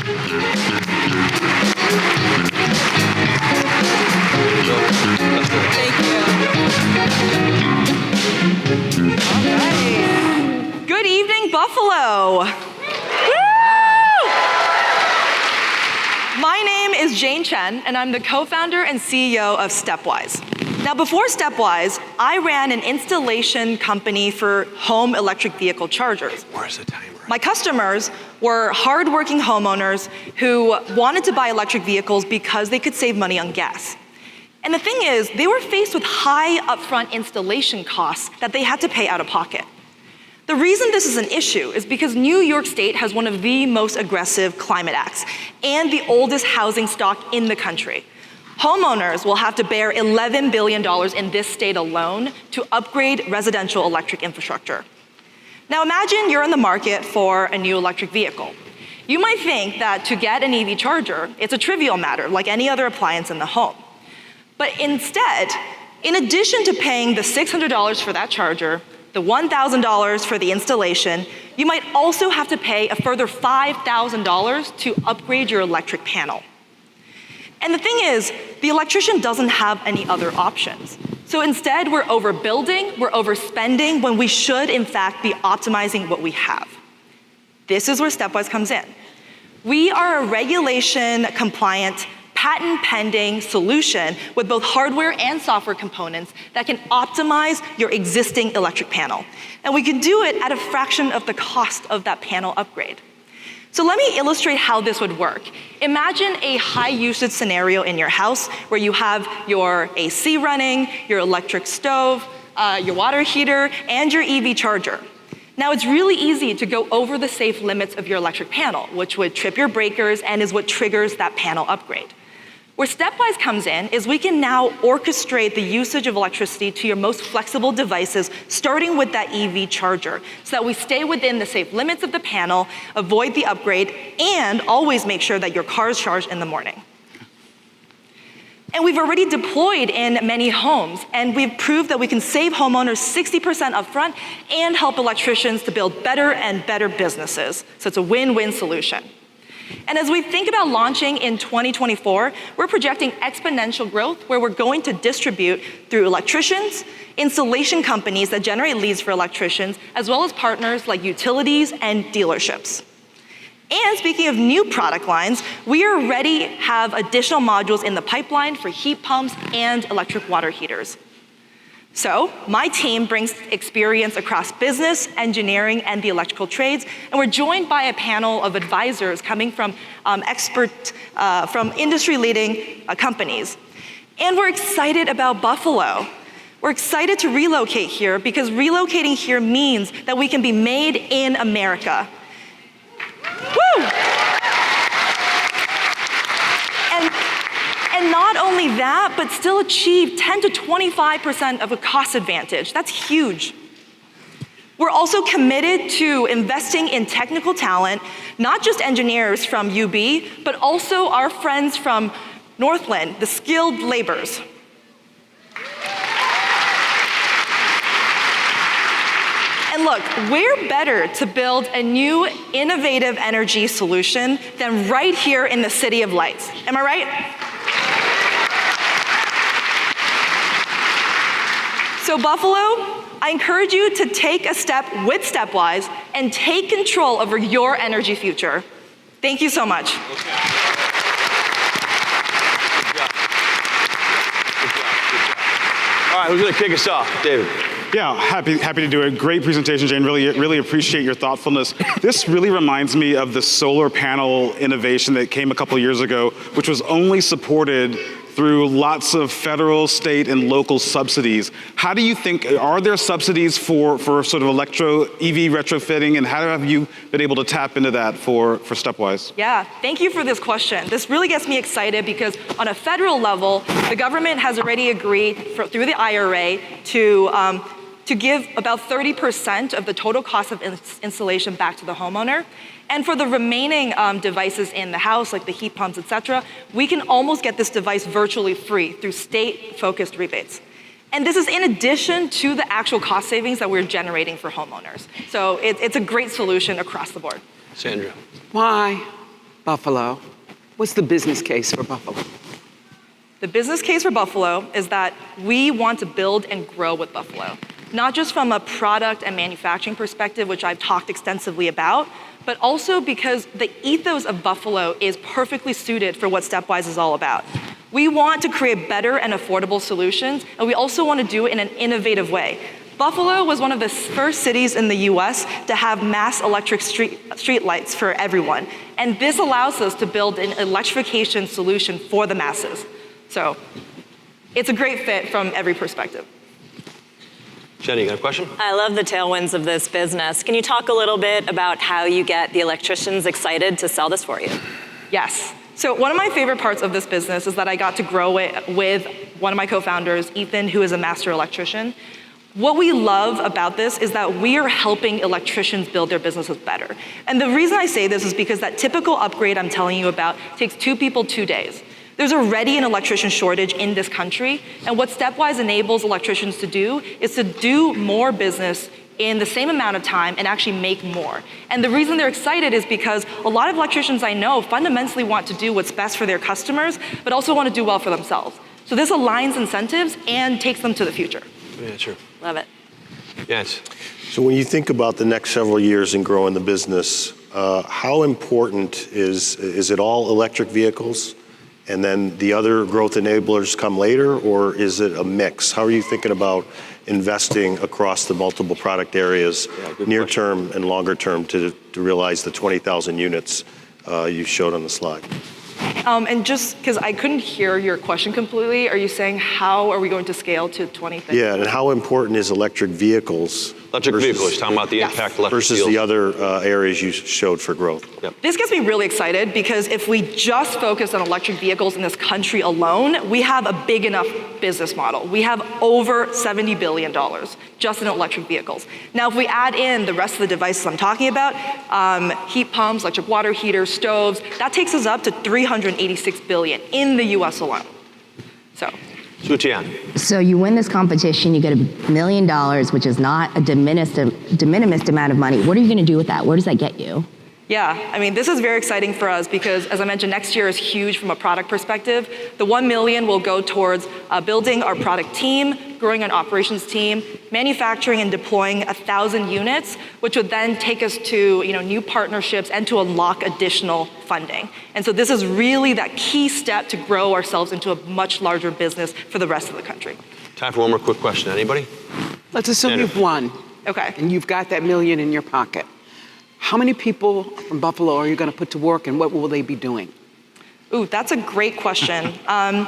Thank you. All right. Good evening, Buffalo. Woo! My name is Jane Chen, and I'm the co-founder and CEO of Stepwise. Now, before Stepwise, I ran an installation company for home electric vehicle chargers. Where's the timer? My customers were hardworking homeowners who wanted to buy electric vehicles because they could save money on gas. And the thing is, they were faced with high upfront installation costs that they had to pay out of pocket. The reason this is an issue is because New York State has one of the most aggressive climate acts and the oldest housing stock in the country. Homeowners will have to bear $11 billion in this state alone to upgrade residential electric infrastructure. Now imagine you're in the market for a new electric vehicle. You might think that to get an EV charger, it's a trivial matter like any other appliance in the home. But instead, in addition to paying the $600 for that charger, the $1,000 for the installation, you might also have to pay a further $5,000 to upgrade your electric panel. And the thing is, the electrician doesn't have any other options. So instead, we're overbuilding, we're overspending, when we should, in fact, be optimizing what we have. This is where Stepwise comes in. We are a regulation-compliant, patent-pending solution with both hardware and software components that can optimize your existing electric panel. And we can do it at a fraction of the cost of that panel upgrade. So let me illustrate how this would work. Imagine a high usage scenario in your house where you have your AC running, your electric stove, your water heater, and your EV charger. Now it's really easy to go over the safe limits of your electric panel, which would trip your breakers and is what triggers that panel upgrade. Where Stepwise comes in is we can now orchestrate the usage of electricity to your most flexible devices, starting with that EV charger, so that we stay within the safe limits of the panel, avoid the upgrade, and always make sure that your car is charged in the morning. And we've already deployed in many homes, and we've proved that we can save homeowners 60% upfront and help electricians to build better and better businesses. So it's a win-win solution. And as we think about launching in 2024, we're projecting exponential growth where we're going to distribute through electricians, installation companies that generate leads for electricians, as well as partners like utilities and dealerships. And speaking of new product lines, we already have additional modules in the pipeline for heat pumps and electric water heaters. So my team brings experience across business, engineering, and the electrical trades, and we're joined by a panel of advisors coming from from industry-leading companies. And we're excited about Buffalo. We're excited to relocate here because relocating here means that we can be made in America. Woo! And not only that, but still achieve 10 to 25% of a cost advantage. That's huge. We're also committed to investing in technical talent, not just engineers from UB, but also our friends from Northland, the skilled laborers. And look, where better to build a new innovative energy solution than right here in the City of Lights? Am I right? So Buffalo, I encourage you to take a step with Stepwise and take control over your energy future. Thank you so much. Okay. Good job. Good job. All right, who's gonna kick us off? David. Yeah, happy to do it. Great presentation, Jane. Really appreciate your thoughtfulness. This really reminds me of the solar panel innovation that came a couple of years ago, which was only supported through lots of federal, state, and local subsidies. How do you think, are there subsidies for sort of EV retrofitting, and how have you been able to tap into that for Stepwise? Yeah, thank you for this question. This really gets me excited because on a federal level, the government has already agreed through the IRA to give about 30% of the total cost of installation back to the homeowner. And for the remaining devices in the house, like the heat pumps, et cetera, we can almost get this device virtually free through state-focused rebates. And this is in addition to the actual cost savings that we're generating for homeowners. So it's a great solution across the board. Sandra. Why? Buffalo. What's the business case for Buffalo? The business case for Buffalo is that we want to build and grow with Buffalo, not just from a product and manufacturing perspective, which I've talked extensively about, but also because the ethos of Buffalo is perfectly suited for what Stepwise is all about. We want to create better and affordable solutions, and we also want to do it in an innovative way. Buffalo was one of the first cities in the US to have mass electric street lights for everyone. And this allows us to build an electrification solution for the masses. So it's a great fit from every perspective. Jenny, you got a question? I love the tailwinds of this business. Can you talk a little bit about how you get the electricians excited to sell this for you? Yes. So one of my favorite parts of this business is that I got to grow it with one of my co-founders, Ethan, who is a master electrician. What we love about this is that we are helping electricians build their businesses better. And the reason I say this is because that typical upgrade I'm telling you about takes 2 people 2 days. There's already an electrician shortage in this country, and what Stepwise enables electricians to do is to do more business in the same amount of time and actually make more. And the reason they're excited is because a lot of electricians I know fundamentally want to do what's best for their customers, but also want to do well for themselves. So this aligns incentives and takes them to the future. Yeah, sure. Love it. Yes. So when you think about the next several years in growing the business, how important is it all electric vehicles and then the other growth enablers come later, or is it a mix? How are you thinking about investing across the multiple product areas, near term and longer term, to realize the 20,000 units you showed on the slide? And just because I couldn't hear your question completely, are you saying how are we going to scale to 20,000? Yeah, and how important is electric vehicles? Electric vehicles, talking about the Yes. impact electric Versus vehicles. the other areas you showed for growth. Yep. This gets me really excited because if we just focus on electric vehicles in this country alone, we have a big enough business model. We have over $70 billion just in electric vehicles. Now, if we add in the rest of the devices I'm talking about, heat pumps, electric water heaters, stoves, that takes us up to $386 billion in the US alone. So. Sutian. So you win this competition, you get $1 million, which is not a de minimis amount of money. What are you going to do with that? Where does that get you? Yeah, I mean, this is very exciting for us because, as I mentioned, next year is huge from a product perspective. The $1 million will go towards building our product team, growing an operations team, manufacturing and deploying 1,000 units, which would then take us to new partnerships and to unlock additional funding. And so this is really that key step to grow ourselves into a much larger business for the rest of the country. Time for one more quick question. Anybody? Let's assume Andrew. you've won Okay. and you've got that $1 million in your pocket. How many people from Buffalo are you going to put to work, and what will they be doing? Ooh, that's a great question. From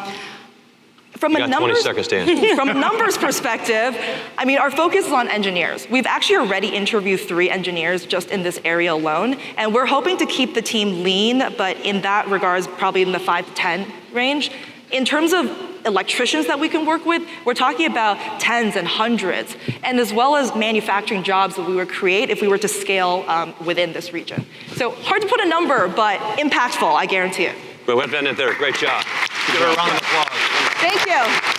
You got 20 seconds to answer. From a numbers perspective, I mean, our focus is on engineers. We've actually already interviewed 3 engineers just in this area alone, and we're hoping to keep the team lean, but in that regards, probably in the 5 to 10 range. In terms of electricians that we can work with, we're talking about tens and hundreds, and as well as manufacturing jobs that we would create if we were to scale within this region. So hard to put a number, but impactful, I guarantee it. Well, we have to end it there. Great job. Give her a round of applause. Thank you.